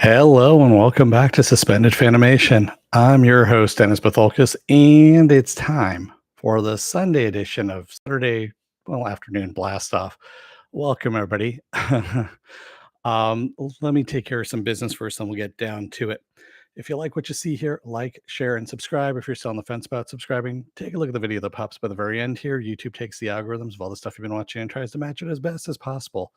Hello and welcome back to Suspended Fanimation. I'm your host, Dennis Bithoulkas, and it's time for the Sunday edition of Saturday, afternoon blast off. Welcome, everybody. Let me take care of some business first, and we'll get down to it. If you like what you see here, like, share, and subscribe. If you're still on the fence about subscribing, take a look at the video that pops by the very end here. YouTube takes the algorithms of all the stuff you've been watching and tries to match it as best as possible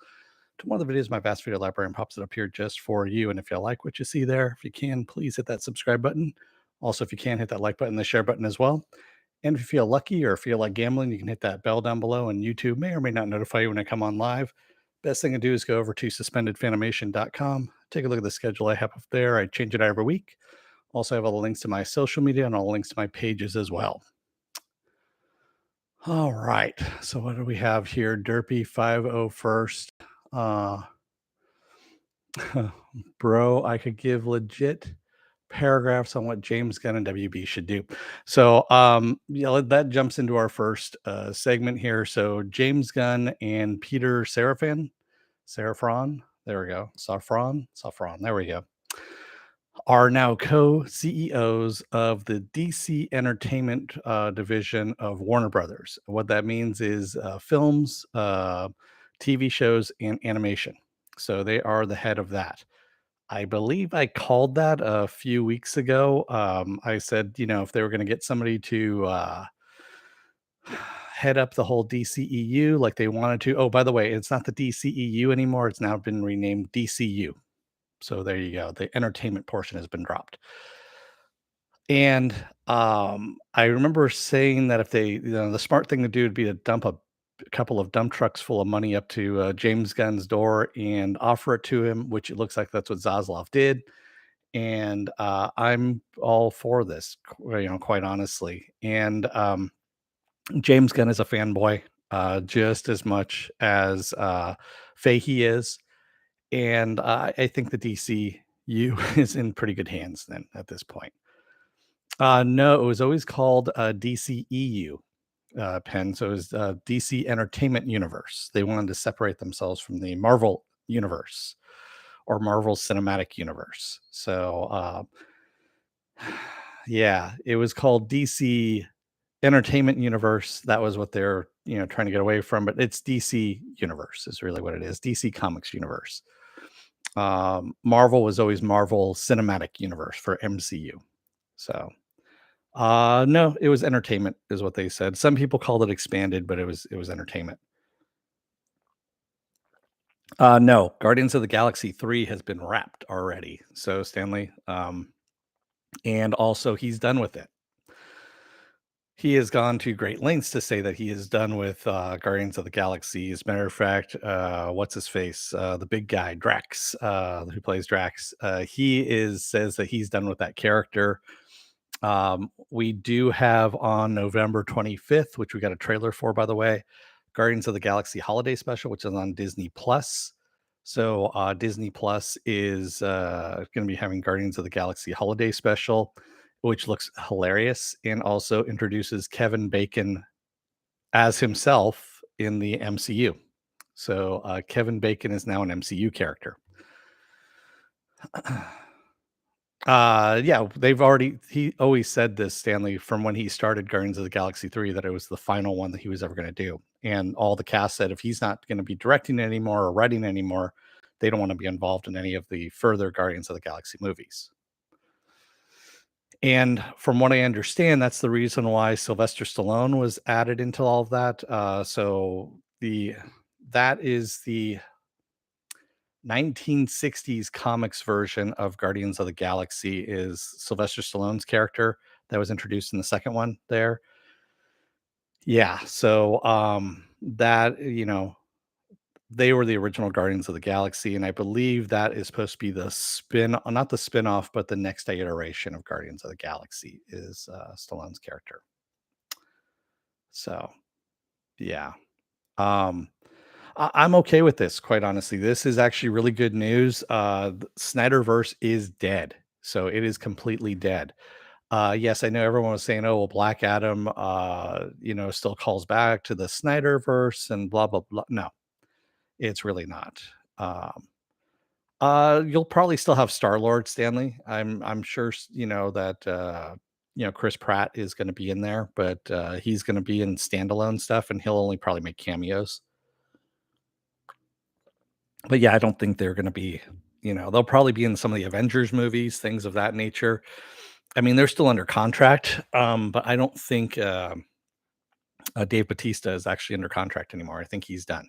to one of the videos in my vast video library and pops it up here just for you. And if you like what you see there, if you can, please hit that subscribe button. Also, if you can, hit that like button, the share button as well. And if you feel lucky or feel like gambling, you can hit that bell down below, and YouTube may or may not notify you when I come on live. Best thing to do is go over to suspendedfanimation.com. Take a look at the schedule I have up there. I change it out every week. Also, I have all the links to my social media and all the links to my pages as well. All right. So what do we have here? Derpy 501st. Bro, I could give legit paragraphs on what James Gunn and WB should do. So, that jumps into our first segment here. So, James Gunn and Peter Safran, there we go. Safran, there we go, are now co-CEOs of the DC Entertainment division of Warner Brothers. What that means is films, TV shows, and animation. So they are the head of that. I believe I called that a few weeks ago. I said, if they were going to get somebody to head up the whole DCEU like they wanted to. Oh, by the way, it's not the DCEU anymore. It's now been renamed DCU. So there you go. The entertainment portion has been dropped. And I remember saying that if they, the smart thing to do would be to dump a couple of dump trucks full of money up to James Gunn's door and offer it to him, which it looks like that's what Zaslav did. And I'm all for this, quite honestly. And James Gunn is a fanboy just as much as Fahey is. And I think the DCU is in pretty good hands then at this point. No, it was always called DCEU, Penn. So it was DC Entertainment Universe. They wanted to separate themselves from the Marvel Universe or Marvel Cinematic Universe. So, yeah, it was called DC Entertainment Universe. That was what they're trying to get away from, but it's DC Universe is really what it is. DC Comics Universe. Marvel was always Marvel Cinematic Universe for MCU. So no, it was entertainment is what they said. Some people called it expanded, but it was entertainment. No, Guardians of the Galaxy 3 has been wrapped already. So Stanley, and also he's done with it. He has gone to great lengths to say that he is done with Guardians of the Galaxy. As a matter of fact, what's his face? The big guy, Drax, who plays Drax. He says that he's done with that character. We do have on November 25th, which we got a trailer for, by the way, Guardians of the Galaxy Holiday Special, which is on Disney Plus. So Disney Plus is going to be having Guardians of the Galaxy Holiday Special, which looks hilarious and also introduces Kevin Bacon as himself in the MCU. So Kevin Bacon is now an MCU character. Yeah, he always said this, Stanley, from when he started Guardians of the Galaxy 3, that it was the final one that he was ever going to do. And all the cast said if he's not going to be directing anymore or writing anymore, they don't want to be involved in any of the further Guardians of the Galaxy movies. And from what I understand, that's the reason why Sylvester Stallone was added into all of that. That is the 1960s comics version of Guardians of the Galaxy is Sylvester Stallone's character that was introduced in the second one there. Yeah, so that they were the original Guardians of the Galaxy, and I believe that is supposed to be not the spin-off, but the next iteration of Guardians of the Galaxy is Stallone's character. So, yeah. I'm okay with this, quite honestly. This is actually really good news. Snyderverse is dead. So it is completely dead. Yes, I know everyone was saying, oh, well, Black Adam, still calls back to the Snyderverse and blah, blah, blah. No, it's really not. You'll probably still have Star-Lord, Stanley. I'm sure that Chris Pratt is going to be in there, but he's going to be in standalone stuff, and he'll only probably make cameos. But yeah, I don't think they're going to be. They'll probably be in some of the Avengers movies, things of that nature. I mean, they're still under contract, but I don't think Dave Bautista is actually under contract anymore. I think he's done.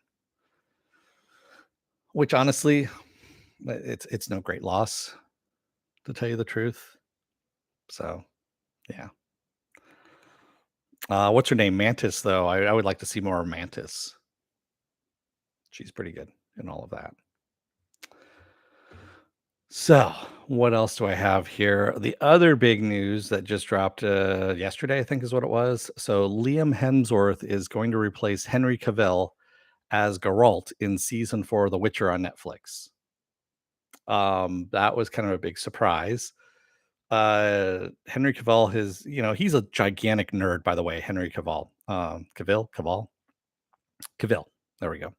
Which honestly, it's no great loss, to tell you the truth. So yeah. What's her name? Mantis, though. I would like to see more of Mantis. She's pretty good in all of that. So, what else do I have here? The other big news that just dropped yesterday, I think is what it was. So, Liam Hemsworth is going to replace Henry Cavill as Geralt in season 4 of The Witcher on Netflix. That was kind of a big surprise. Henry Cavill he's a gigantic nerd, by the way. Henry Cavill. Cavill. There we go.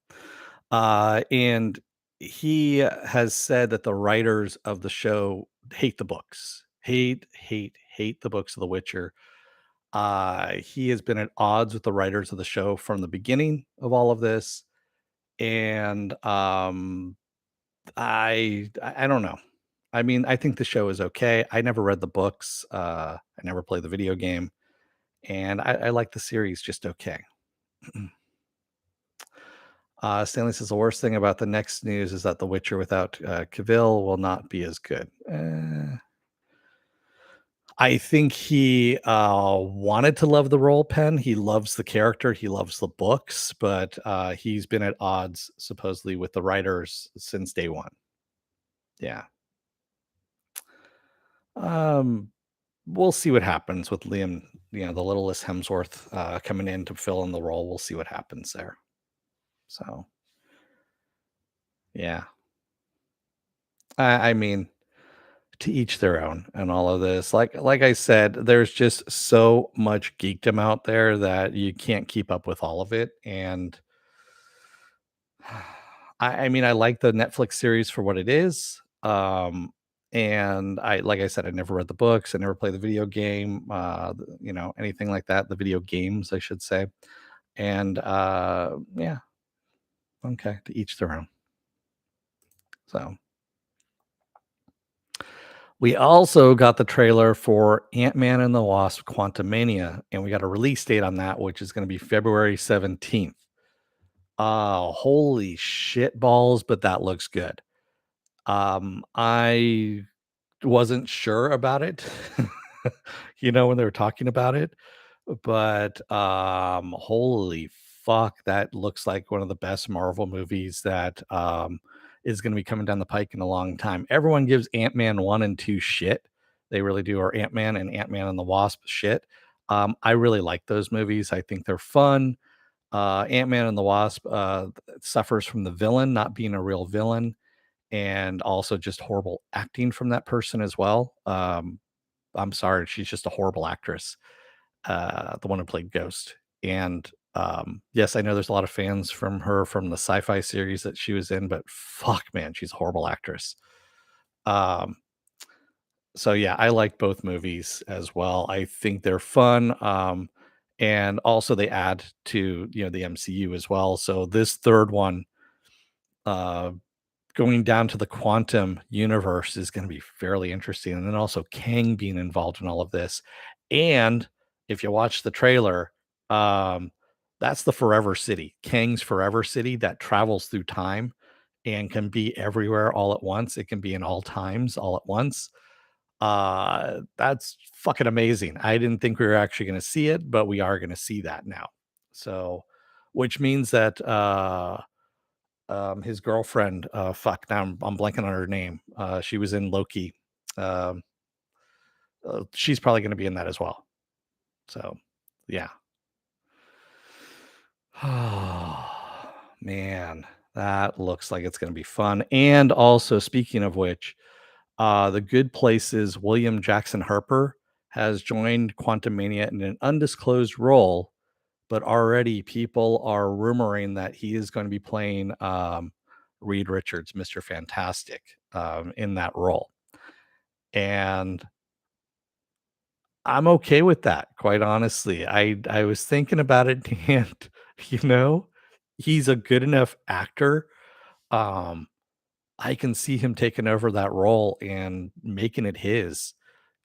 And he has said that the writers of the show hate the books. Hate the books of The Witcher. He has been at odds with the writers of the show from the beginning of all of this. And I don't know. I mean, I think the show is okay. I never read the books. I never played the video game, and I like the series just okay. Stanley says the worst thing about the next news is that The Witcher without Cavill will not be as good. I think he wanted to love the role pen. He loves the character. He loves the books, but he's been at odds supposedly with the writers since day one. Yeah. Um, we'll see what happens with Liam. The littlest Hemsworth coming in to fill in the role. We'll see what happens there. So, yeah. I mean, to each their own and all of this. Like I said, there's just so much geekdom out there that you can't keep up with all of it. And I mean, I like the Netflix series for what it is. And like I said, I never read the books, I never played the video game, anything like that, the video games, I should say. And yeah, okay, to each their own. So we also got the trailer for Ant-Man and the Wasp: Quantumania, and we got a release date on that, which is going to be February 17th. Holy shit balls, but that looks good. I wasn't sure about it, when they were talking about it, but holy fuck, that looks like one of the best Marvel movies that is going to be coming down the pike in a long time. Everyone gives Ant-Man 1 and 2 shit. They really do, or Ant-Man and the Wasp shit. I really like those movies. I think they're fun. Ant-Man and the Wasp suffers from the villain not being a real villain, and also just horrible acting from that person as well. I'm sorry, she's just a horrible actress, the one who played Ghost. And yes, I know there's a lot of fans from her from the sci-fi series that she was in, but fuck, man, she's a horrible actress. Um, so yeah, I like both movies as well. I think they're fun. And also they add to the MCU as well. So this third one, uh, going down to the quantum universe, is going to be fairly interesting. And then also Kang being involved in all of this. And if you watch the trailer, um, that's the Forever City, Kang's Forever City, that travels through time and can be everywhere all at once. It can be in all times all at once. That's fucking amazing. I didn't think we were actually going to see it, but we are going to see that now. So, which means that his girlfriend, fuck, now I'm blanking on her name. She was in Loki. Um, she's probably going to be in that as well. So, yeah. Oh, man, that looks like it's going to be fun. And also, speaking of which, the Good Place's William Jackson Harper has joined Quantumania in an undisclosed role, but already people are rumoring that he is going to be playing Reed Richards, Mr. Fantastic, in that role. And I'm okay with that, quite honestly. I was thinking about it, and you know, he's a good enough actor. Um, I can see him taking over that role and making it his.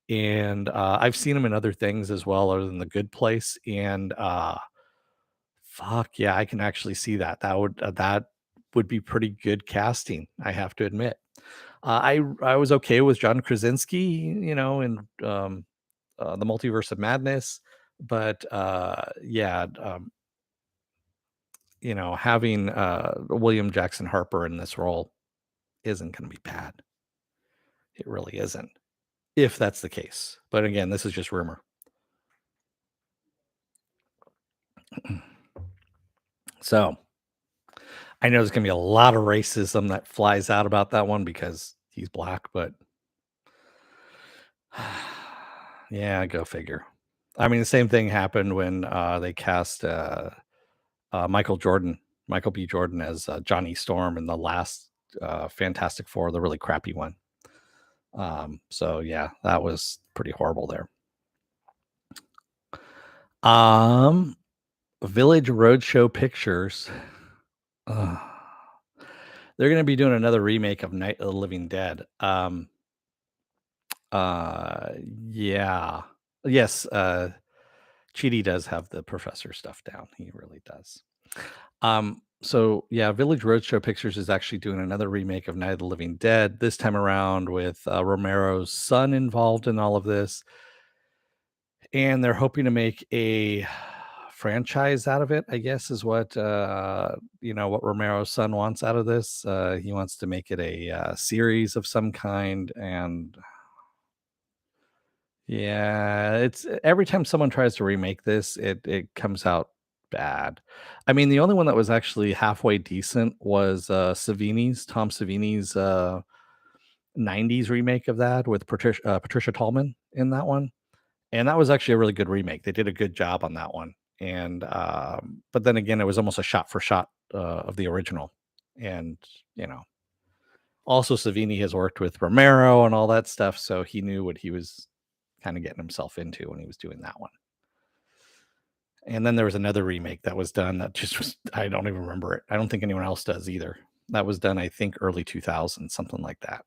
And I've seen him in other things as well, other than The Good Place. And fuck yeah, I can actually see that. That would be pretty good casting, I have to admit. I was okay with John Krasinski, in the Multiverse of Madness, but yeah, having William Jackson Harper in this role isn't going to be bad. It really isn't, if that's the case. But again, this is just rumor. So I know there's going to be a lot of racism that flies out about that one because he's black, but yeah, go figure. I mean, the same thing happened when they cast Michael B. Jordan as Johnny Storm in the last Fantastic Four, the really crappy one. So yeah, that was pretty horrible there. Village Roadshow Pictures. They're going to be doing another remake of Night of the Living Dead. Yeah. Yes, Chidi does have the professor stuff down. He really does. So yeah, Village Roadshow Pictures is actually doing another remake of Night of the Living Dead, this time around with Romero's son involved in all of this. And they're hoping to make a franchise out of it, I guess, is what what Romero's son wants out of this. He wants to make it a series of some kind. And yeah, it's every time someone tries to remake this, it comes out bad. I mean, the only one that was actually halfway decent was Tom Savini's 90s remake of that with Patricia Tallman in that one. And that was actually a really good remake. They did a good job on that one. And but then again, it was almost a shot for shot of the original. And you know, also Savini has worked with Romero and all that stuff, so he knew what he was kind of getting himself into when he was doing that one. And then there was another remake that was done that just was, I don't even remember it. I don't think anyone else does either. That was done, I think, early 2000s, something like that.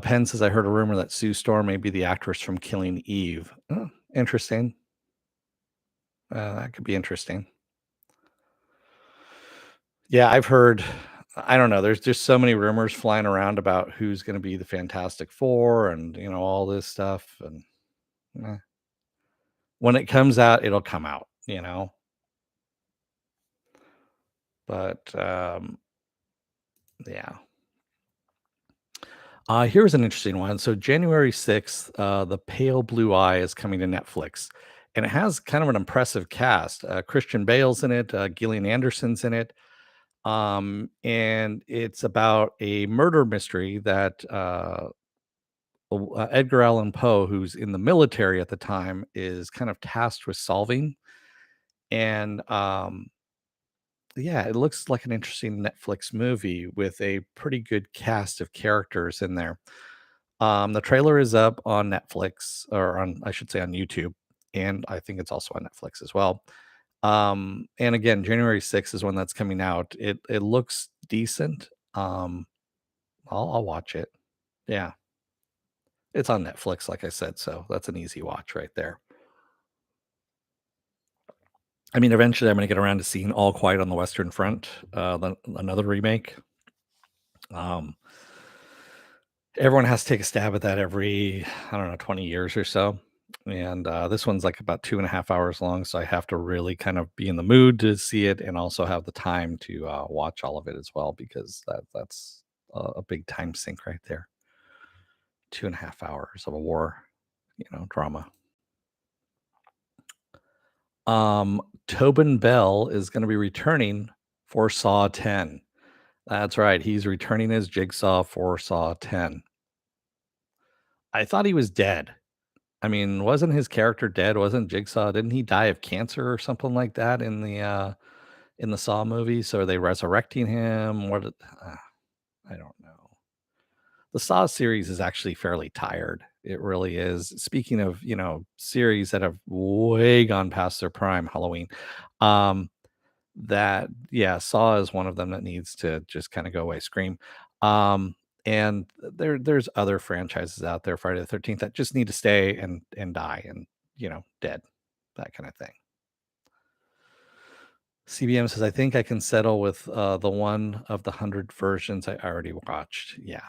Penn says, I heard a rumor that Sue Storm may be the actress from Killing Eve. Oh, interesting. That could be interesting. Yeah, I've heard, I don't know, there's just so many rumors flying around about who's going to be the Fantastic Four and, all this stuff. And when it comes out, it'll come out. But yeah. Here's an interesting one. So January 6th, The Pale Blue Eye is coming to Netflix. And it has kind of an impressive cast. Christian Bale's in it, Gillian Anderson's in it. And it's about a murder mystery that Edgar Allan Poe, who's in the military at the time, is kind of tasked with solving. And yeah, it looks like an interesting Netflix movie with a pretty good cast of characters in there. The trailer is up on Netflix, or on, I should say, on YouTube, and I think it's also on Netflix as well. And again, January 6th is when that's coming out. It looks decent. I'll watch it. Yeah, it's on Netflix, like I said, so that's an easy watch right there. I mean, eventually, I'm going to get around to seeing All Quiet on the Western Front, another remake. Everyone has to take a stab at that every, I don't know, 20 years or so. And this one's like about 2.5 hours long. So I have to really kind of be in the mood to see it and also have the time to watch all of it as well, because that's a big time sink right there. 2.5 hours of a war, drama. Tobin Bell is going to be returning for Saw 10. That's right. He's returning as Jigsaw for Saw 10. I thought he was dead. I mean, wasn't his character dead? Wasn't Jigsaw? Didn't he die of cancer or something like that in the Saw movie. So are they resurrecting him? I don't know. The Saw series is actually fairly tired. It really is. Speaking of, series that have way gone past their prime, Halloween. Um, that yeah, Saw is one of them that needs to just kind of go away. Scream. Um, and there's other franchises out there, Friday the 13th, that just need to stay and die and dead. That kind of thing. CBM says, I think I can settle with the one of the 100 versions I already watched. Yeah.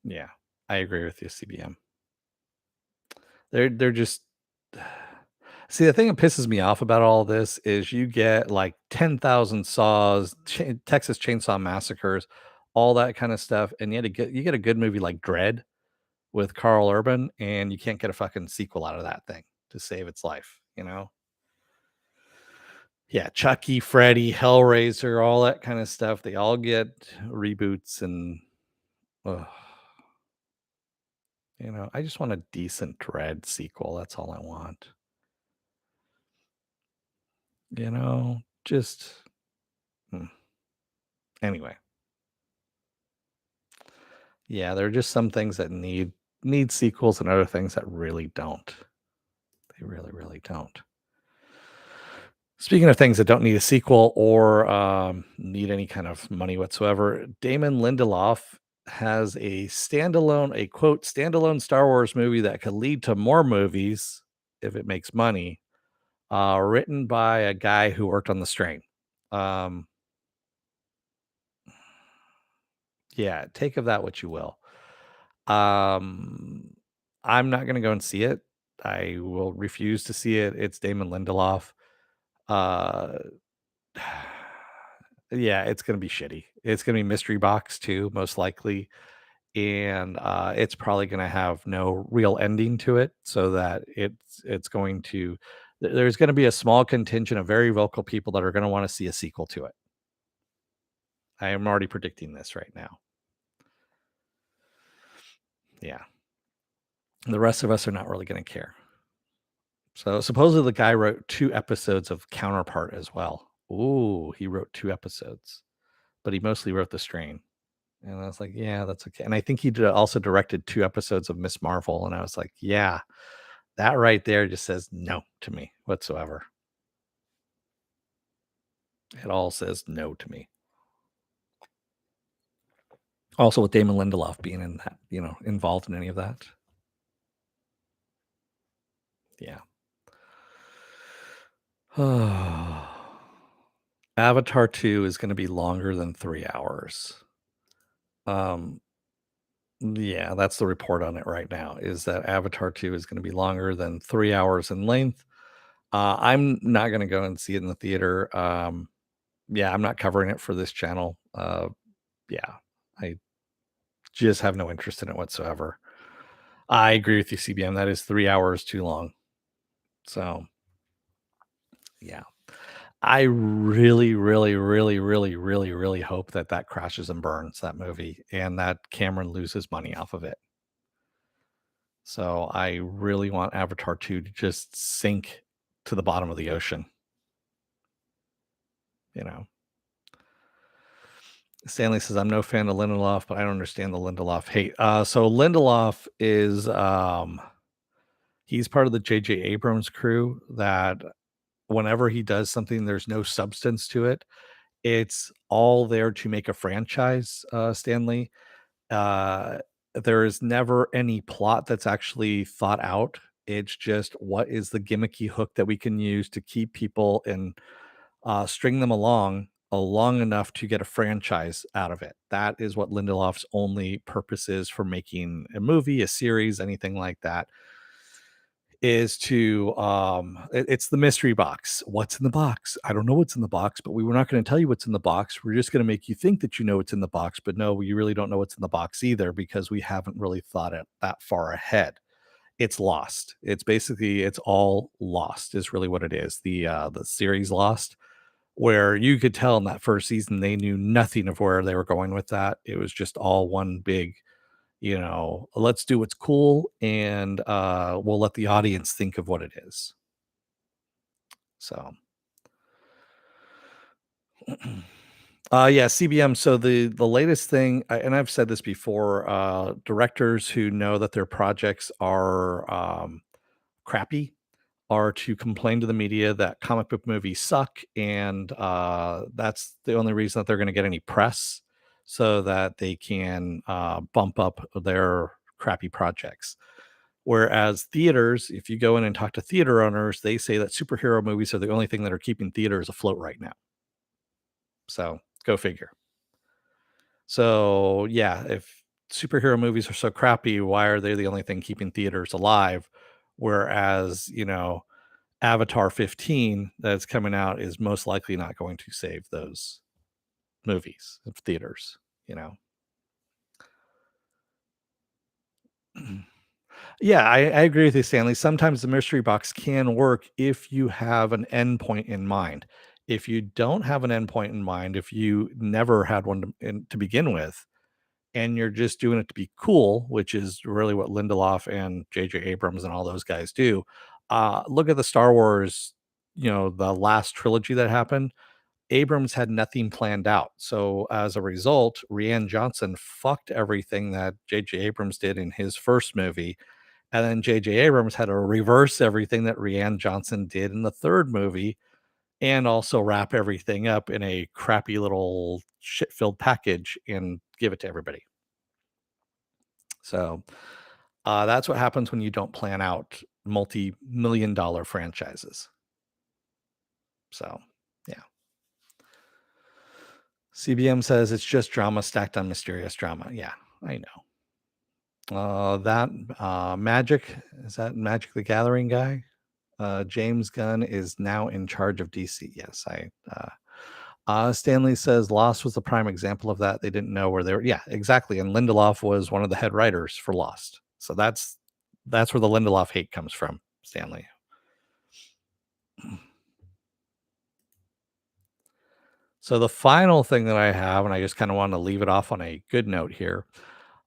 Yeah. I agree with you, CBM. They're just see, the thing that pisses me off about all this is you get like 10,000 saws, Texas Chainsaw Massacres, all that kind of stuff, and you get a good movie like Dread with Carl Urban, and you can't get a fucking sequel out of that thing to save its life. Yeah, Chucky, Freddy, Hellraiser, all that kind of stuff. They all get reboots and ugh, I just want a decent Dread sequel. That's all I want. Just hmm. Anyway. Yeah, there are just some things that need sequels and other things that really don't. They really, really don't. Speaking of things that don't need a sequel or need any kind of money whatsoever, Damon Lindelof has a quote standalone Star Wars movie that could lead to more movies if it makes money, written by a guy who worked on The Strain. Um, yeah, take of that what you will. Um, I'm not gonna go and see it. I will refuse to see it. It's Damon Lindelof. Uh, yeah, it's gonna be shitty. It's gonna be mystery box too, most likely, and it's probably gonna have no real ending to it, so that it's going to. There's going to be a small contingent of very vocal people that are going to want to see a sequel to it. I am already predicting this right now. Yeah, the rest of us are not really going to care. So supposedly the guy wrote 2 episodes of Counterpart as well. Ooh, he wrote 2 episodes, but he mostly wrote The Strain. And I was like, yeah, that's okay. And I think he also directed 2 episodes of Miss Marvel. And I was like, yeah, that right there just says no to me whatsoever. It all says no to me. Also with Damon Lindelof being in that, involved in any of that. Yeah. Avatar 2 is going to be longer than 3 hours. Um, Yeah, that's the report on it right now, is that Avatar 2 is gonna be longer than 3 hours in length. I'm not gonna go and see it in the theater. Yeah, I'm not covering it for this channel. Yeah, I just have no interest in it whatsoever. I agree with you, CBM. That is 3 hours too long. So, yeah. I really, really, really, really, really, really hope that crashes and burns, that movie, and that Cameron loses money off of it. So I really want Avatar 2 to just sink to the bottom of the ocean, you know. Stanley says, I'm no fan of Lindelof, but I don't understand the Lindelof hate. So Lindelof is he's part of the JJ Abrams crew that whenever he does something, there's no substance to it. It's all there to make a franchise, Stanley. Uh, there is never any plot that's actually thought out. It's just what is the gimmicky hook that we can use to keep people and string them along long enough to get a franchise out of it. That is what Lindelof's only purpose is for making a movie, a series, anything like that. Is to it's the mystery box. What's in the box? I don't know what's in the box, but we were not going to tell you what's in the box. We're just going to make you think that you know what's in the box, but no, you really don't know what's in the box either because we haven't really thought it that far ahead. It's lost. It's all lost is really what it is. The series Lost, where you could tell in that first season they knew nothing of where they were going with that. It was just all one big, let's do what's cool and we'll let the audience think of what it is. So Yeah, CBM. So the latest thing, and I've said this before, directors who know that their projects are crappy are to complain to the media that comic book movies suck, and that's the only reason that they're going to get any press, so that they can bump up their crappy projects. Whereas theaters, if you go in and talk to theater owners, they say that superhero movies are the only thing that are keeping theaters afloat right now. So go figure. So yeah, if superhero movies are so crappy, why are they the only thing keeping theaters alive? Whereas, Avatar 15 that's coming out is most likely not going to save those movies of theaters, you know? Yeah, I agree with you, Stanley. Sometimes the mystery box can work if you have an endpoint in mind. If you don't have an endpoint in mind, if you never had one to begin with, and you're just doing it to be cool, which is really what Lindelof and J.J. Abrams and all those guys do. Look at the Star Wars, the last trilogy that happened. Abrams had nothing planned out. So as a result, Rian Johnson fucked everything that J.J. Abrams did in his first movie. And then J.J. Abrams had to reverse everything that Rian Johnson did in the third movie and also wrap everything up in a crappy little shit filled package and give it to everybody. So that's what happens when you don't plan out multi-million dollar franchises. So, yeah. CBM says it's just drama stacked on mysterious drama. Yeah, I know. That Magic is that Magic the Gathering guy? James Gunn is now in charge of DC. Yes, Stanley says Lost was the prime example of that. They didn't know where they were. Yeah, exactly. And Lindelof was one of the head writers for Lost. So that's where the Lindelof hate comes from, Stanley. So the final thing that I have, and I just kind of want to leave it off on a good note here.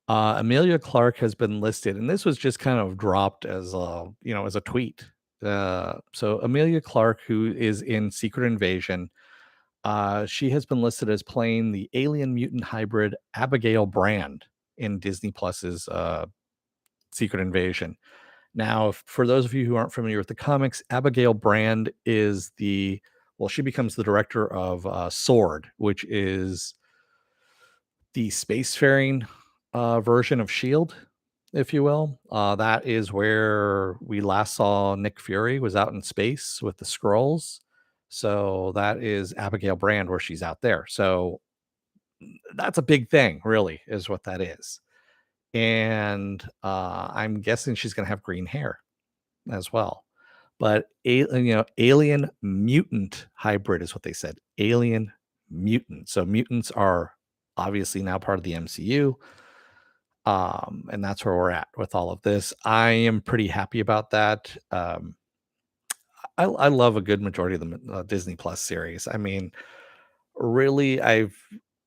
Amelia Clark has been listed, and this was just kind of dropped as a tweet. So Amelia Clark, who is in Secret Invasion, she has been listed as playing the alien mutant hybrid Abigail Brand in Disney Plus's Secret Invasion. Now, for those of you who aren't familiar with the comics, Abigail Brand is she becomes the director of Sword, which is the spacefaring version of Shield, if you will. That is where we last saw Nick Fury was out in space with the Skrulls. So that is Abigail Brand where she's out there. So that's a big thing, really, is what that is. And I'm guessing she's going to have green hair as well. But alien mutant hybrid is what they said. Alien mutant. So mutants are obviously now part of the MCU. And that's where we're at with all of this. I am pretty happy about that. I love a good majority of the Disney Plus series. I mean, really, I've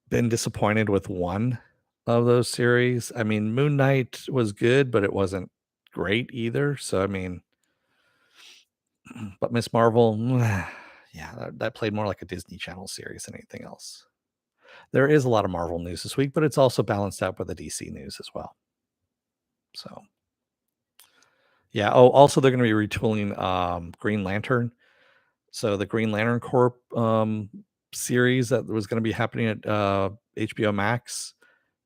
been disappointed with one of those series. I mean, Moon Knight was good, but it wasn't great either. So I mean, but Miss Marvel, yeah, that played more like a Disney Channel series than anything else. There is a lot of Marvel news this week, but it's also balanced out by the DC news as well. So, yeah. Oh, also they're going to be retooling Green Lantern. So the Green Lantern Corp series that was going to be happening at HBO Max,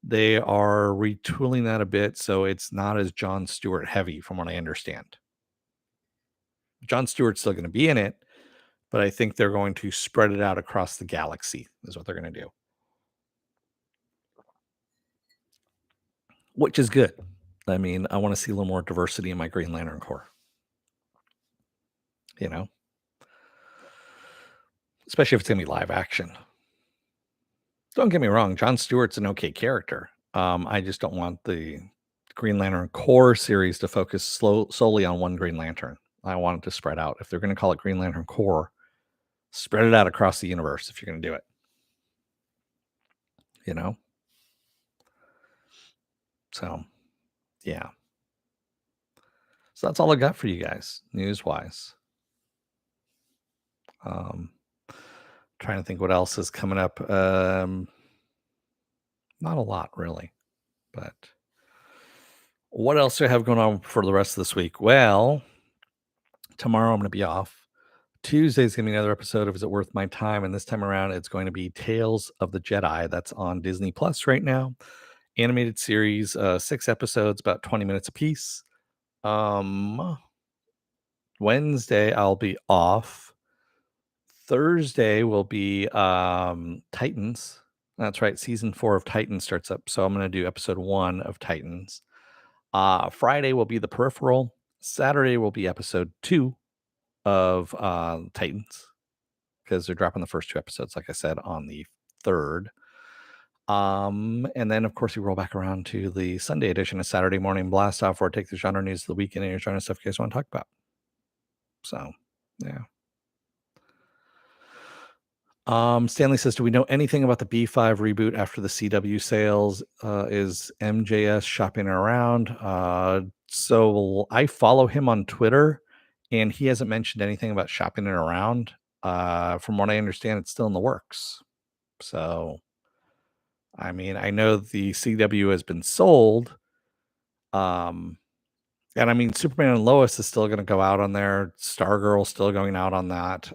they are retooling that a bit so it's not as John Stewart heavy, from what I understand. John Stewart's still going to be in it, but I think they're going to spread it out across the galaxy, is what they're going to do, which is good. I mean, I want to see a little more diversity in my Green Lantern Corps, you know, especially if it's going to be live action. Don't get me wrong, John Stewart's an okay character. I just don't want the Green Lantern Corps series to focus solely on one Green Lantern. I want it to spread out. If they're going to call it Green Lantern Corps, spread it out across the universe if you're going to do it. You know? So, yeah. So that's all I got for you guys, news wise. Trying to think what else is coming up. Not a lot really, but what else do I have going on for the rest of this week? Well, tomorrow I'm going to be off. Tuesday's going to be another episode of Is It Worth My Time? And this time around, it's going to be Tales of the Jedi. That's on Disney Plus right now. Animated series, 6 episodes, about 20 minutes apiece. Wednesday, I'll be off. Thursday will be Titans. That's right. Season 4 of Titans starts up. So I'm going to do episode 1 of Titans. Friday will be The Peripheral. Saturday will be episode 2 of Titans, because they're dropping the first 2 episodes, like I said, on the 3rd. And then of course we roll back around to the Sunday edition of Saturday Morning Blast Off, where I take the genre news of the weekend and your genre stuff you guys want to talk about. So yeah. Stanley says, do we know anything about the B5 reboot after the CW sales? Is MJS shopping around? So I follow him on Twitter, and he hasn't mentioned anything about shopping it around. From what I understand, it's still in the works. So, I mean, I know the CW has been sold. And I mean, Superman and Lois is still going to go out on there. Stargirl's still going out on that.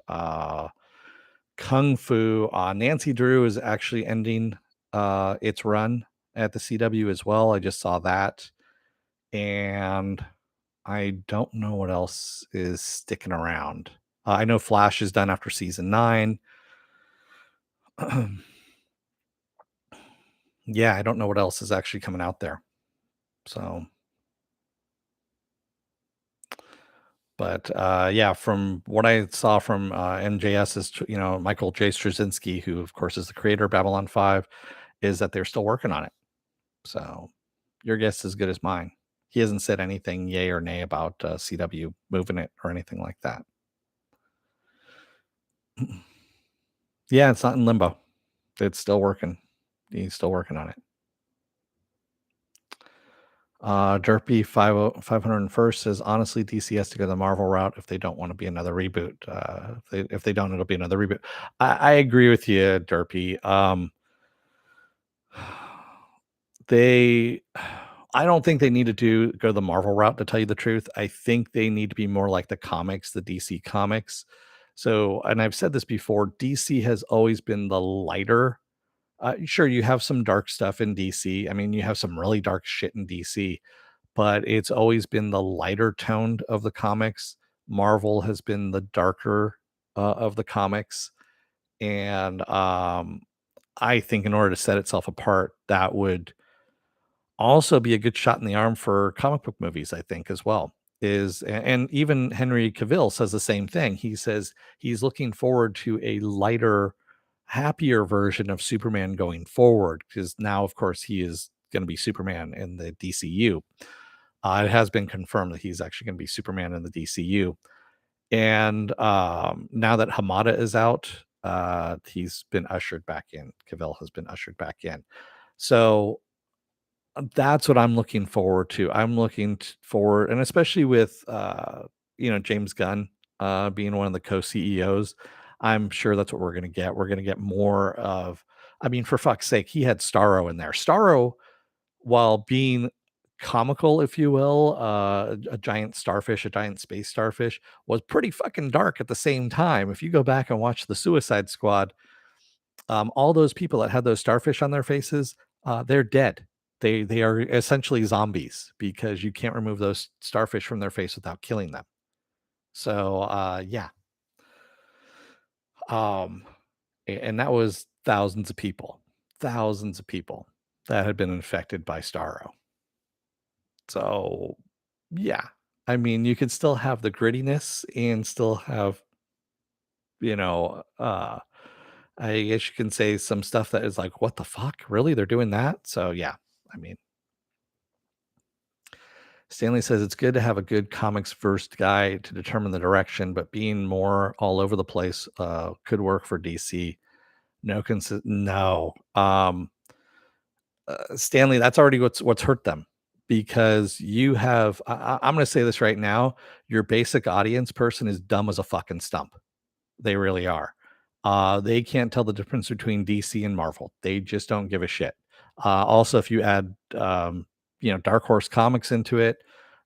Kung Fu, Nancy Drew is actually ending its run at the CW as well. I just saw that. And I don't know what else is sticking around. I know Flash is done after season 9. Yeah, I don't know what else is actually coming out there. So, but yeah, from what I saw from MJS is, Michael J. Straczynski, who of course is the creator of Babylon 5, is that they're still working on it. So your guess is as good as mine. He hasn't said anything yay or nay about CW moving it or anything like that. Yeah, it's not in limbo. It's still working. He's still working on it. Derpy 501st says, honestly, DC has to go the Marvel route if they don't want to be another reboot. If they don't, it'll be another reboot. I agree with you, Derpy. I don't think they need to go the Marvel route, to tell you the truth. I think they need to be more like the comics, the DC comics. So, and I've said this before, DC has always been the lighter. Sure, you have some dark stuff in DC. I mean, you have some really dark shit in DC, but it's always been the lighter toned of the comics. Marvel has been the darker of the comics. And I think in order to set itself apart, that would also be a good shot in the arm for comic book movies, I think, as well. And even Henry Cavill says the same thing. He says he's looking forward to a lighter, happier version of Superman going forward, because now, of course, he is going to be Superman in the DCU. It has been confirmed that he's actually going to be Superman in the DCU. And now that Hamada is out, he's been ushered back in. Cavill has been ushered back in. So that's what I'm looking forward to. I'm looking forward, and especially with James Gunn being one of the co-CEOs, I'm sure that's what we're going to get. We're going to get more of, I mean, for fuck's sake, he had Starro in there. Starro, while being comical, if you will, a giant starfish, a giant space starfish, was pretty fucking dark at the same time. If you go back and watch the Suicide Squad, all those people that had those starfish on their faces, they're dead. They are essentially zombies, because you can't remove those starfish from their face without killing them. So yeah. And that was thousands of people that had been infected by Starro. So yeah, I mean, you could still have the grittiness and still have, I guess you can say some stuff that is like, what the fuck? Really? They're doing that? So yeah, I mean, Stanley says it's good to have a good comics first guy to determine the direction, but being more all over the place could work for DC. No. Stanley, that's already what's hurt them, because you have. I'm going to say this right now: your basic audience person is dumb as a fucking stump. They really are. They can't tell the difference between DC and Marvel. They just don't give a shit. Also, if you add, Dark Horse Comics into it,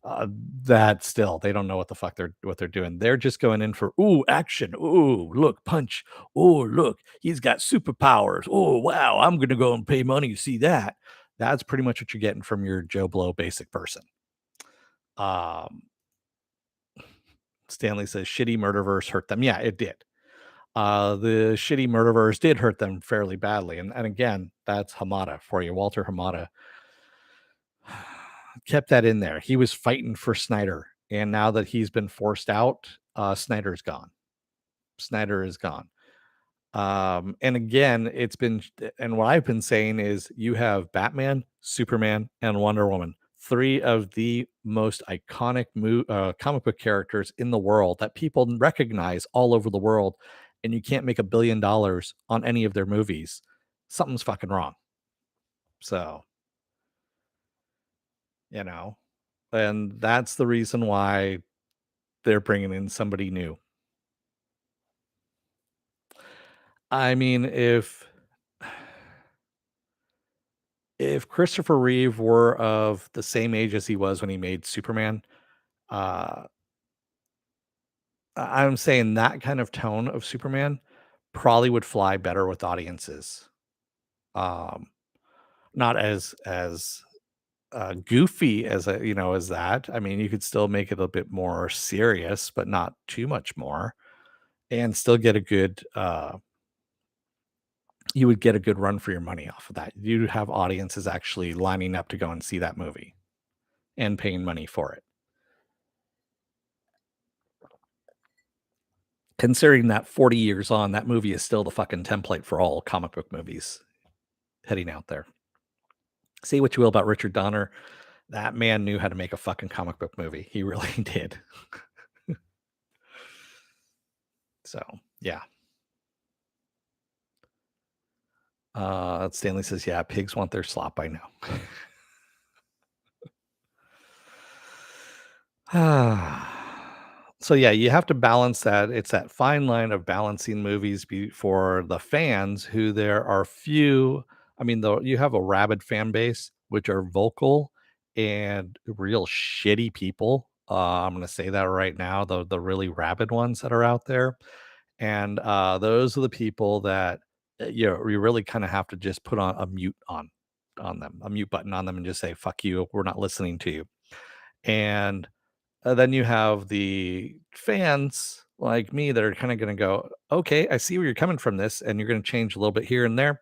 uh, that still they don't know what they're doing. They're just going in for ooh action, ooh look punch, oh look he's got superpowers. Oh wow, I'm gonna go and pay money to see that. That's pretty much what you're getting from your Joe Blow basic person. Um, Stanley says shitty murderverse hurt them. Yeah, it did. The shitty murderers did hurt them fairly badly. And again, that's Hamada for you. Walter Hamada kept that in there. He was fighting for Snyder. And now that he's been forced out, Snyder's gone. Snyder is gone. And again, and what I've been saying is you have Batman, Superman, and Wonder Woman, three of the most iconic comic book characters in the world that people recognize all over the world, and you can't make $1 billion on any of their movies. Something's fucking wrong. So, you know, and that's the reason why they're bringing in somebody new. I mean, if Christopher Reeve were of the same age as he was when he made Superman, uh, I'm saying that kind of tone of Superman probably would fly better with audiences. Um, Not as goofy as as that. I mean, you could still make it a bit more serious, but not too much more, and still get a good. You would get a good run for your money off of that. You'd have audiences actually lining up to go and see that movie and paying money for it. Considering that 40 years on, that movie is still the fucking template for all comic book movies heading out there. Say what you will about Richard Donner, that man knew how to make a fucking comic book movie. He really did. So, yeah. Stanley says, "Yeah, pigs want their slop, I know." So yeah, you have to balance that. It's that fine line of balancing movies for the fans who there are few. I mean, though you have a rabid fan base, which are vocal and real shitty people. I'm going to say that right now. The really rabid ones that are out there, and those are the people that you really kind of have to just put on a mute on them, a mute button on them, and just say "fuck you," we're not listening to you. And then you have the fans like me that are kind of going to go, okay, I see where you're coming from this, and you're going to change a little bit here and there.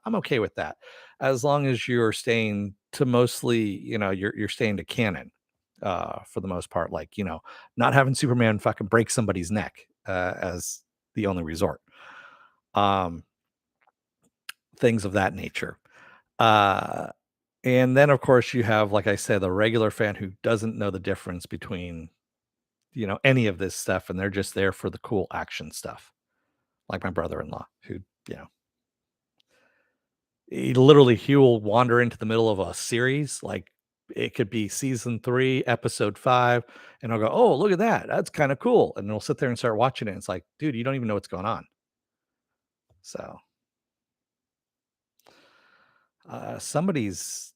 I'm okay with that, as long as you're staying to mostly, you're staying to canon, for the most part. Like not having Superman fucking break somebody's neck as the only resort. Um, Things of that nature. Uh, and then of course you have, like I said, the regular fan who doesn't know the difference between any of this stuff, and they're just there for the cool action stuff. Like my brother-in-law who, you know, he will wander into the middle of a series, like it could be season 3, episode 5, and I'll go, "Oh, look at that. That's kind of cool." And we'll sit there and start watching it. And it's like, dude, you don't even know what's going on. So, somebody's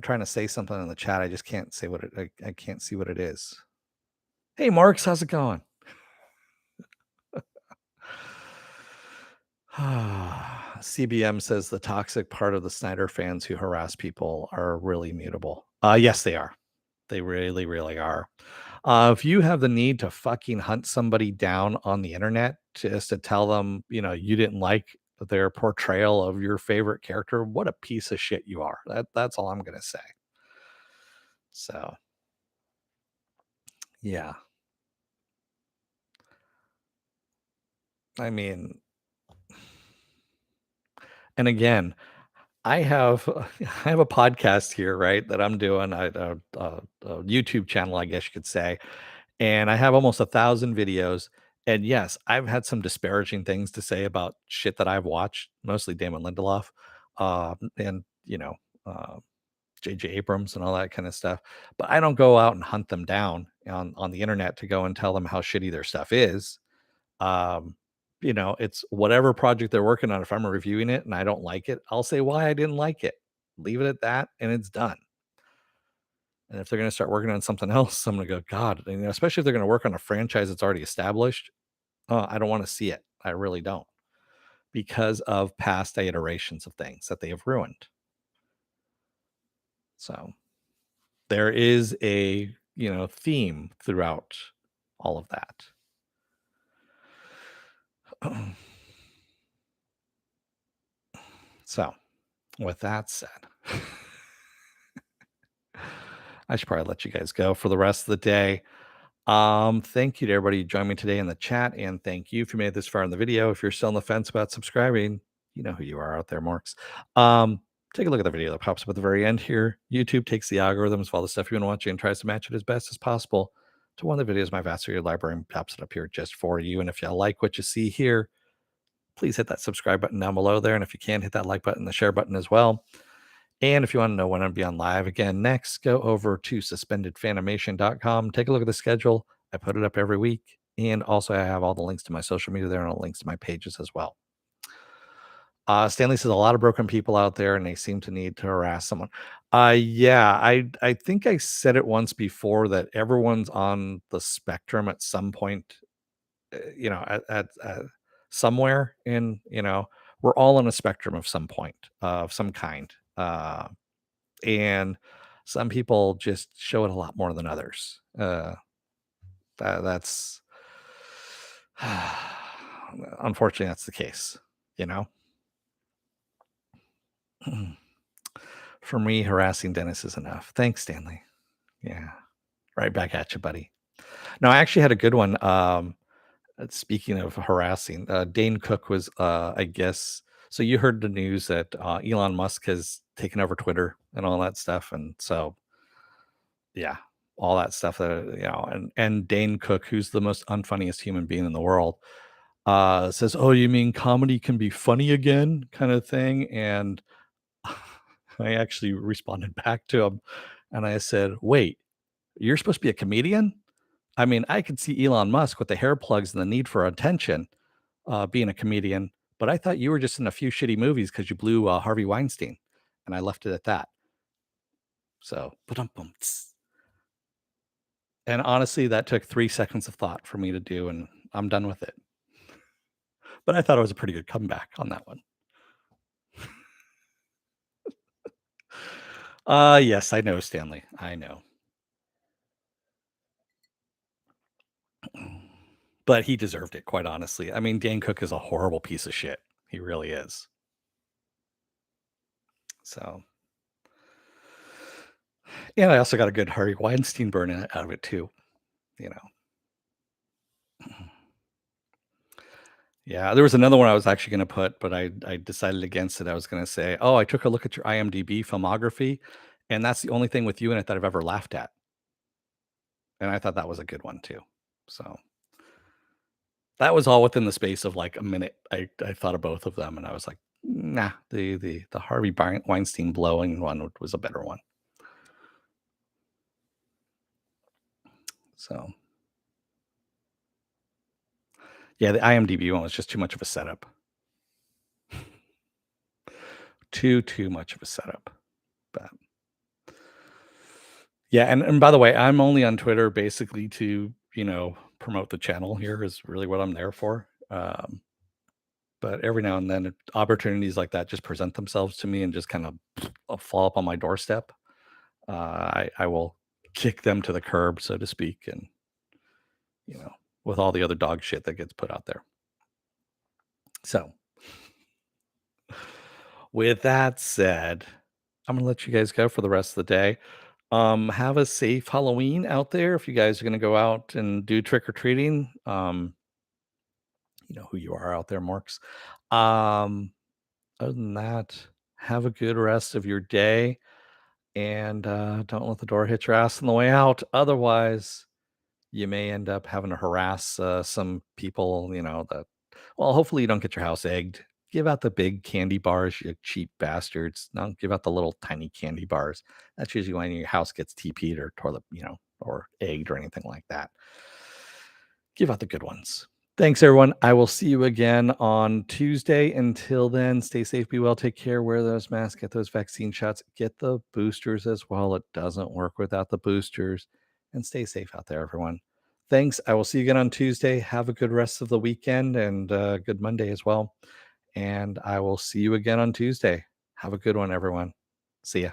trying to say something in the chat. I just can't say what I can't see what it is. Hey, Marks, how's it going? CBM says the toxic part of the Snyder fans who harass people are really mutable. Yes, they are. They really, really are. If you have the need to fucking hunt somebody down on the internet just to tell them, you didn't like their portrayal of your favorite character, what a piece of shit you are. That's all I'm gonna say. So, yeah. I mean, and again, I have I have a podcast here, right, that I'm doing, a YouTube channel, I guess you could say, and I have almost 1,000 videos. And yes, I've had some disparaging things to say about shit that I've watched, mostly Damon Lindelof, and uh, J.J. Abrams and all that kind of stuff. But I don't go out and hunt them down on the internet to go and tell them how shitty their stuff is. Um, it's whatever project they're working on. If I'm reviewing it and I don't like it, I'll say why I didn't like it. Leave it at that, and it's done. And if they're going to start working on something else, I'm going to go, God, especially if they're going to work on a franchise that's already established. I don't want to see it. I really don't, because of past iterations of things that they have ruined. So there is a theme throughout all of that. So with that said, I should probably let you guys go for the rest of the day. Thank you to everybody who joined me today in the chat, and thank you if you made it this far in the video. If you're still on the fence about subscribing, you know who you are out there, Marks. Take a look at the video that pops up at the very end here. YouTube takes the algorithms of all the stuff you've been watching and tries to match it as best as possible to one of the videos in my vast video library and pops it up here just for you. And if you like what you see here, please hit that subscribe button down below there. And if you can, hit that like button, the share button as well. And if you want to know when I'll be on live again next, go over to suspendedfanimation.com. Take a look at the schedule. I put it up every week. And also, I have all the links to my social media there and all the links to my pages as well. Stanley says a lot of broken people out there, and they seem to need to harass someone. Yeah, I think I said it once before that everyone's on the spectrum at some point. At somewhere in we're all on a spectrum of some point of some kind. And some people just show it a lot more than others. That's unfortunately that's the case, you know. For me, harassing Dennis is enough. Thanks, Stanley. Yeah, right back at you, buddy. No, I actually had a good one. Speaking of harassing, Dane Cook was, I guess. So you heard the news that Elon Musk has taken over Twitter and all that stuff, and so yeah, all that stuff that and Dane Cook, who's the most unfunniest human being in the world, says, "Oh, you mean comedy can be funny again?" kind of thing, and I actually responded back to him, and I said, "Wait, you're supposed to be a comedian? I mean, I could see Elon Musk with the hair plugs and the need for attention, being a comedian, but I thought you were just in a few shitty movies because you blew Harvey Weinstein." And I left it at that. So, ba-dum-bum, tss. And honestly, that took 3 seconds of thought for me to do, and I'm done with it. But I thought it was a pretty good comeback on that one. Yes, I know, Stanley. I know. But he deserved it, quite honestly. I mean, Dan Cook is a horrible piece of shit. He really is. So, and I also got a good Harvey Weinstein burn out of it too, you know. Yeah, there was another one I was actually going to put, but I decided against it. I was going to say, "Oh, I took a look at your IMDb filmography, and that's the only thing with you in it that I've ever laughed at." And I thought that was a good one too. So that was all within the space of like a minute. I thought of both of them, and I was like, "Nah, the Harvey Weinstein blowing one was a better one." So yeah, the IMDb one was just too much of a setup. Too much of a setup. But yeah, and by the way, I'm only on Twitter basically to, promote the channel here is really what I'm there for. But every now and then opportunities like that just present themselves to me and just kind of fall up on my doorstep. I will kick them to the curb, so to speak, and you know, with all the other dog shit that gets put out there. So with that said, I'm gonna let you guys go for the rest of the day. Have a safe Halloween out there. If you guys are gonna go out and do trick or treating, you know who you are out there, Marks. Other than that, have a good rest of your day, and don't let the door hit your ass on the way out. Otherwise, you may end up having to harass some people. That. Well, hopefully you don't get your house egged. Give out the big candy bars, you cheap bastards. Don't give out the little tiny candy bars. That's usually when your house gets TP'd or toilet, or egged or anything like that. Give out the good ones. Thanks, everyone. I will see you again on Tuesday. Until then, stay safe, be well, take care, wear those masks, get those vaccine shots, get the boosters as well. It doesn't work without the boosters. And stay safe out there, everyone. Thanks. I will see you again on Tuesday. Have a good rest of the weekend and good Monday as well. And I will see you again on Tuesday. Have a good one, everyone. See ya.